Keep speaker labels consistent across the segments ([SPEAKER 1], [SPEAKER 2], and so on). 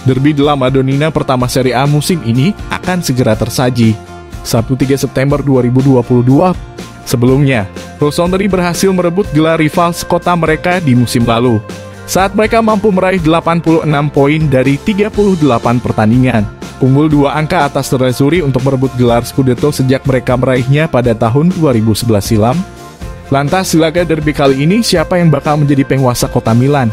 [SPEAKER 1] Derby della Madonnina pertama Serie A musim ini akan segera tersaji, Sabtu 3 September 2022. Sebelumnya, Rossoneri berhasil merebut gelar rival sekota mereka di musim lalu, saat mereka mampu meraih 86 poin dari 38 pertandingan. Unggul 2 angka atas Nerazzurri untuk merebut gelar Scudetto sejak mereka meraihnya pada tahun 2011 silam. Lantas, di laga derby kali ini, siapa yang bakal menjadi penguasa kota Milan?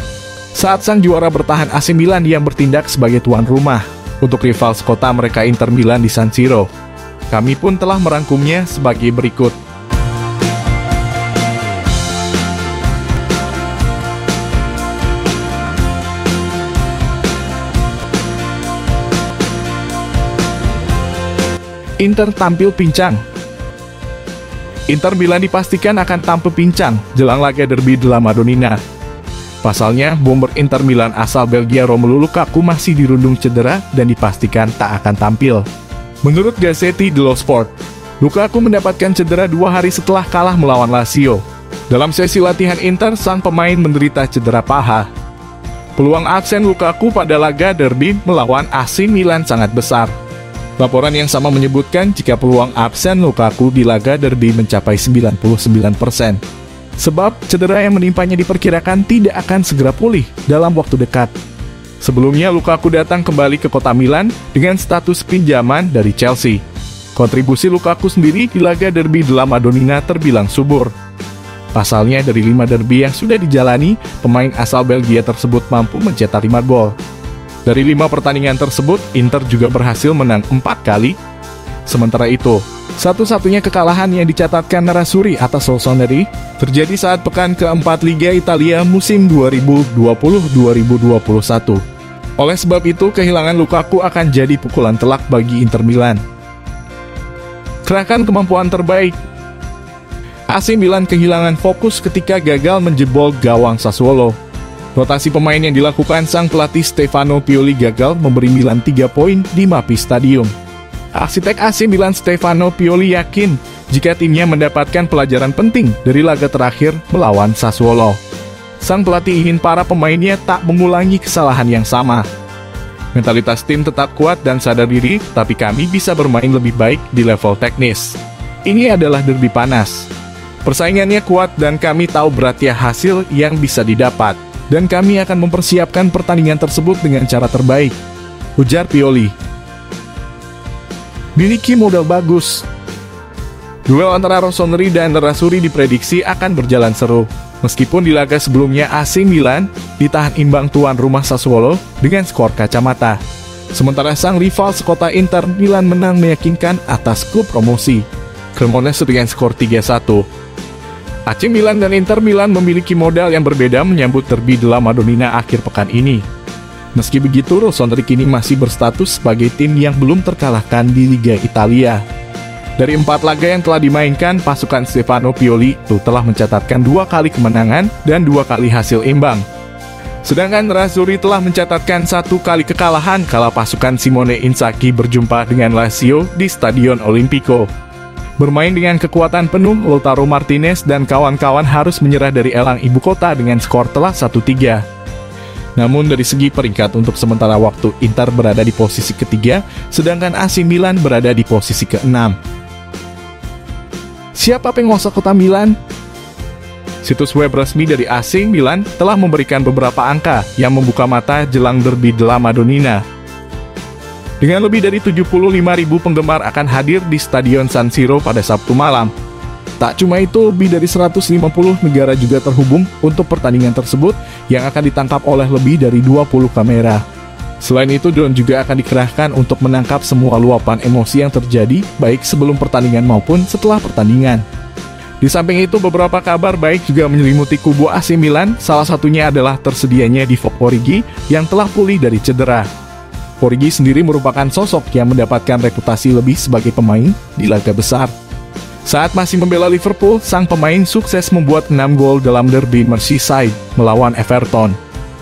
[SPEAKER 1] Saat sang juara bertahan AC Milan yang bertindak sebagai tuan rumah untuk rival sekota mereka Inter Milan di San Siro. Kami pun telah merangkumnya sebagai berikut. Inter tampil pincang. Inter Milan dipastikan akan tampil pincang jelang laga derby della Madonnina. Pasalnya, bomber Inter Milan asal Belgia Romelu Lukaku masih dirundung cedera dan dipastikan tak akan tampil. Menurut Gazzetta dello Sport, Lukaku mendapatkan cedera 2 hari setelah kalah melawan Lazio. Dalam sesi latihan Inter, sang pemain menderita cedera paha. Peluang absen Lukaku pada laga derby melawan AC Milan sangat besar. Laporan yang sama menyebutkan jika peluang absen Lukaku di laga derby mencapai 99%. Sebab cedera yang menimpanya diperkirakan tidak akan segera pulih dalam waktu dekat. Sebelumnya Lukaku datang kembali ke kota Milan dengan status pinjaman dari Chelsea. Kontribusi Lukaku sendiri di laga derby della Madonnina terbilang subur. Pasalnya dari 5 derby yang sudah dijalani, pemain asal Belgia tersebut mampu mencetak 5 gol. Dari 5 pertandingan tersebut, Inter juga berhasil menang 4 kali. Sementara itu, satu-satunya kekalahan yang dicatatkan Nerazzurri atas Rossoneri terjadi saat pekan keempat Liga Italia musim 2020-2021. Oleh sebab itu, kehilangan Lukaku akan jadi pukulan telak bagi Inter Milan. Kerahkan kemampuan terbaik. AC Milan kehilangan fokus ketika gagal menjebol gawang Sassuolo. Rotasi pemain yang dilakukan sang pelatih Stefano Pioli gagal memberi Milan 3 poin di Mappi Stadium. Arsitek AC Milan Stefano Pioli yakin jika timnya mendapatkan pelajaran penting dari laga terakhir melawan Sassuolo. Sang pelatih ingin para pemainnya tak mengulangi kesalahan yang sama. Mentalitas tim tetap kuat dan sadar diri, tapi kami bisa bermain lebih baik di level teknis. Ini adalah derby panas. Persaingannya kuat dan kami tahu beratnya hasil yang bisa didapat. Dan kami akan mempersiapkan pertandingan tersebut dengan cara terbaik, ujar Pioli. Miliki modal bagus. Duel antara Rossoneri dan Nerazzurri diprediksi akan berjalan seru. Meskipun di laga sebelumnya AC Milan ditahan imbang tuan rumah Sassuolo dengan skor kacamata. Sementara sang rival sekota Inter Milan menang meyakinkan atas klub promosi, Cremonese dengan skor 3-1. AC Milan dan Inter Milan memiliki modal yang berbeda menyambut derby della Madonnina akhir pekan ini. Meski begitu, Rossoneri kini masih berstatus sebagai tim yang belum terkalahkan di Liga Italia. Dari 4 laga yang telah dimainkan, pasukan Stefano Pioli telah mencatatkan 2 kali kemenangan dan 2 kali hasil imbang. Sedangkan Nerazzurri telah mencatatkan 1 kali kekalahan kala pasukan Simone Inzaghi berjumpa dengan Lazio di Stadion Olimpico. Bermain dengan kekuatan penuh, Lautaro Martinez dan kawan-kawan harus menyerah dari elang ibu kota dengan skor telak 1-3. Namun dari segi peringkat untuk sementara waktu, Inter berada di posisi ketiga, sedangkan AC Milan berada di posisi ke-6. Siapa penguasa kota Milan? Situs web resmi dari AC Milan telah memberikan beberapa angka yang membuka mata jelang derby della Madonnina. Dengan lebih dari 75.000 penggemar akan hadir di Stadion San Siro pada Sabtu malam. Tak cuma itu, lebih dari 150 negara juga terhubung untuk pertandingan tersebut yang akan ditangkap oleh lebih dari 20 kamera. Selain itu, drone juga akan dikerahkan untuk menangkap semua luapan emosi yang terjadi, baik sebelum pertandingan maupun setelah pertandingan. Di samping itu, beberapa kabar baik juga menyelimuti kubu AC Milan, salah satunya adalah tersedianya Divock Origi yang telah pulih dari cedera. Origi sendiri merupakan sosok yang mendapatkan reputasi lebih sebagai pemain di laga besar. Saat masih membela Liverpool, sang pemain sukses membuat 6 gol dalam derby Merseyside melawan Everton.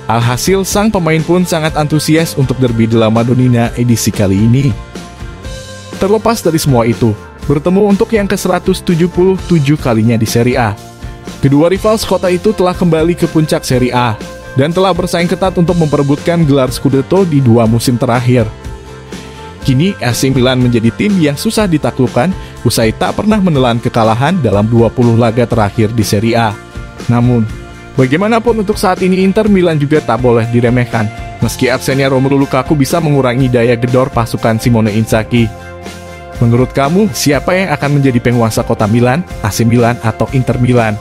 [SPEAKER 1] Alhasil, sang pemain pun sangat antusias untuk derby della Madonnina edisi kali ini. Terlepas dari semua itu, bertemu untuk yang ke-177 kalinya di Serie A. Kedua rival sekota itu telah kembali ke puncak Serie A. dan telah bersaing ketat untuk memperebutkan gelar Scudetto di 2 musim terakhir. Kini AC Milan menjadi tim yang susah ditaklukkan usai tak pernah menelan kekalahan dalam 20 laga terakhir di Serie A. Namun, bagaimanapun untuk saat ini Inter Milan juga tak boleh diremehkan, meski absennya Romelu Lukaku bisa mengurangi daya gedor pasukan Simone Inzaghi. Menurut kamu, siapa yang akan menjadi penguasa kota Milan, AC Milan atau Inter Milan?